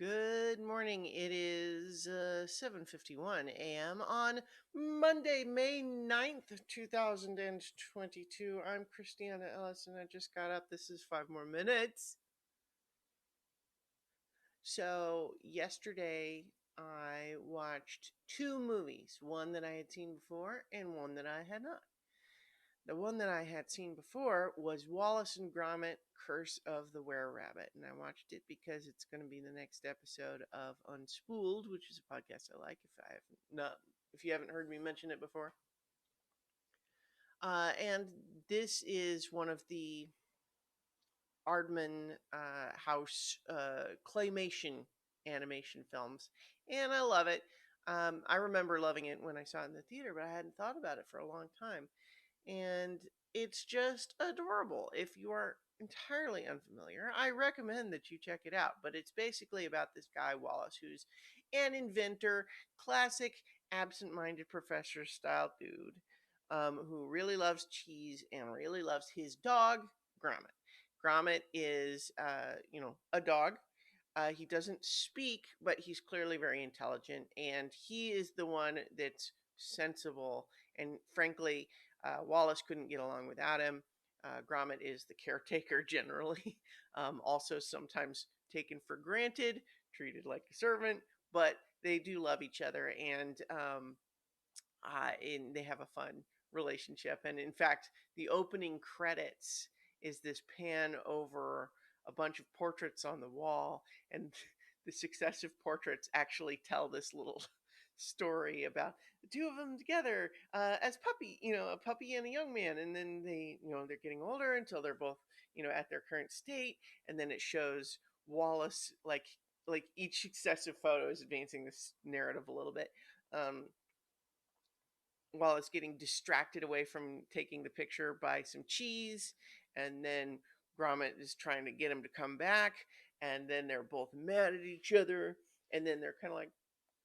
Good morning. It is 7:51 a.m. on Monday, May 9th, 2022. I'm Christiana Ellis and I just got up. This is 5 more minutes. So, yesterday I watched two movies, one that I had seen before and one that I had not. The one that I had seen before was Wallace and Gromit: Curse of the Were-Rabbit, and I watched it because it's going to be the next episode of Unspooled, which is a podcast I like. If you haven't heard me mention it before, and this is one of the Aardman House claymation animation films, and I love it. I remember loving it when I saw it in the theater, but I hadn't thought about it for a long time. And it's just adorable. If you are entirely unfamiliar, I recommend that you check it out. But it's basically about this guy, Wallace, who's an inventor, classic absent minded professor style dude, who really loves cheese and really loves his dog, Gromit. Gromit is, a dog. He doesn't speak, but he's clearly very intelligent, and he is the one that's sensible. And frankly, Wallace couldn't get along without him. Gromit is the caretaker generally, also sometimes taken for granted, treated like a servant, but they do love each other, and they have a fun relationship. And in fact, the opening credits is this pan over a bunch of portraits on the wall, and the successive portraits actually tell this little story about the two of them together as a puppy and a young man, and then they're getting older until they're both at their current state, and then it shows Wallace like each successive photo is advancing this narrative a little bit. Um, while it's getting distracted away from taking the picture by some cheese, and then Gromit is trying to get him to come back, and then they're both mad at each other, and then they're kind of like,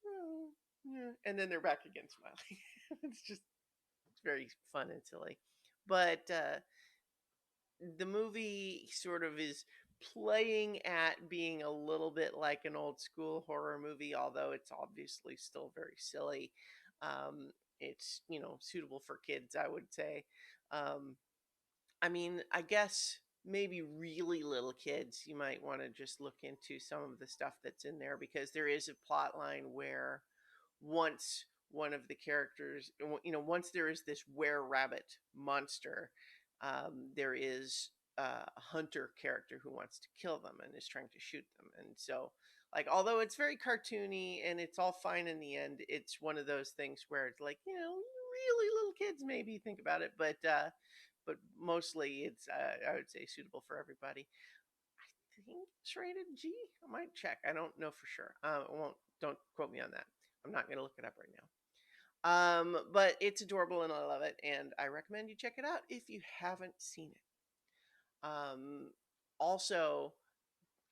oh, yeah, and then they're back again smiling. It's very fun and silly, but the movie sort of is playing at being a little bit like an old school horror movie, although it's obviously still very silly. It's suitable for kids, I would say. um, I mean, I guess maybe really little kids, you might want to just look into some of the stuff that's in there, because there is a plot line where once one of the characters, once there is this were-rabbit monster, there is a hunter character who wants to kill them and is trying to shoot them. And so, like, although it's very cartoony and it's all fine in the end, it's one of those things where it's like, really little kids maybe think about it, but mostly it's I would say suitable for everybody. I think it's rated G. I might check. I don't know for sure. Won't Don't quote me on that. I'm not gonna look it up right now. But it's adorable and I love it, and I recommend you check it out if you haven't seen it. Also,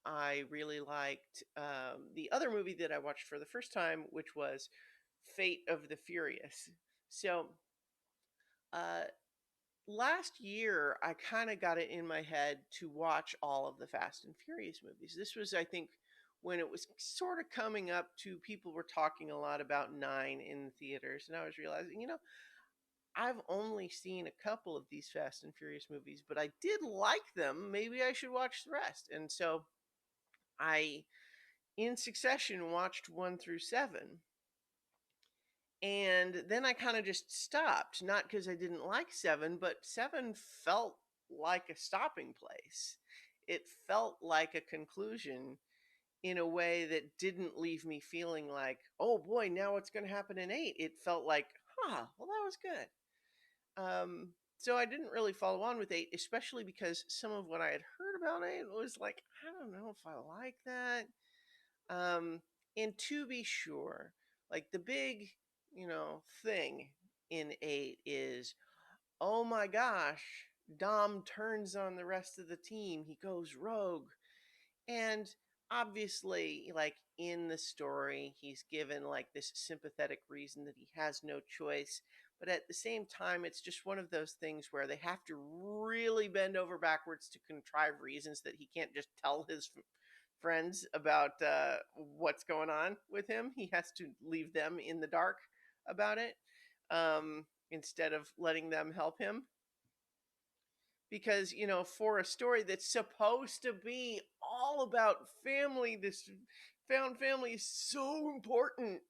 I really liked the other movie that I watched for the first time, which was Fate of the Furious. So, uh, last year, I kind of got it in my head to watch all of the Fast and Furious movies. This was, I think, when it was sort of coming up to people were talking a lot about nine in the theaters, and I was realizing, I've only seen a couple of these Fast and Furious movies, but I did like them. Maybe I should watch the rest. And so I, in succession, watched one through seven. And then I kind of just stopped, not because I didn't like seven, but seven felt like a stopping place. It felt like a conclusion in a way that didn't leave me feeling like, oh boy, now what's going to happen in eight? It felt like, well, that was good. So I didn't really follow on with eight, especially because some of what I had heard about eight was like, I don't know if I like that. Um, and to be sure, like the big, thing in eight is, oh my gosh, Dom turns on the rest of the team. He goes rogue. And obviously, like in the story, he's given like this sympathetic reason that he has no choice. But at the same time, it's just one of those things where they have to really bend over backwards to contrive reasons that he can't just tell his friends about what's going on with him. He has to leave them in the dark about it, instead of letting them help him. Because, for a story that's supposed to be all about family, this found family is so important.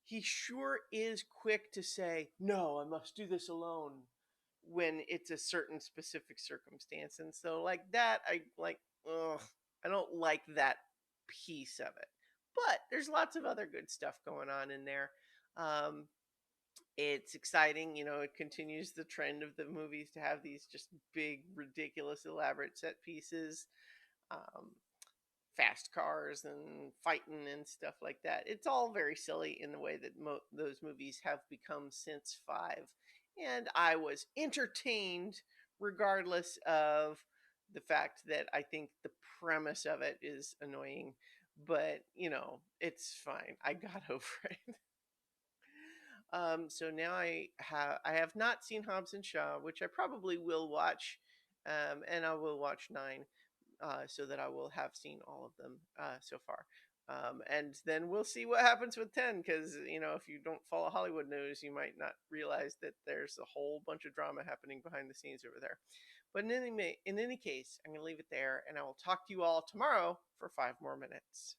He sure is quick to say, no, I must do this alone when it's a certain specific circumstance. And so, like that, I like, ugh, I don't like that piece of it. But there's lots of other good stuff going on in there. Um, it's exciting, it continues the trend of the movies to have these just big, ridiculous, elaborate set pieces. Um, Fast cars and fighting and stuff like that. It's all very silly in the way that those movies have become since five. And I was entertained regardless of the fact that I think the premise of it is annoying. But, it's fine. I got over it. So now I have not seen Hobbs and Shaw, which I probably will watch, and I will watch nine, so that I will have seen all of them so far. And then we'll see what happens with 10, because, if you don't follow Hollywood news, you might not realize that there's a whole bunch of drama happening behind the scenes over there. But in any case, I'm going to leave it there, and I will talk to you all tomorrow for 5 more minutes.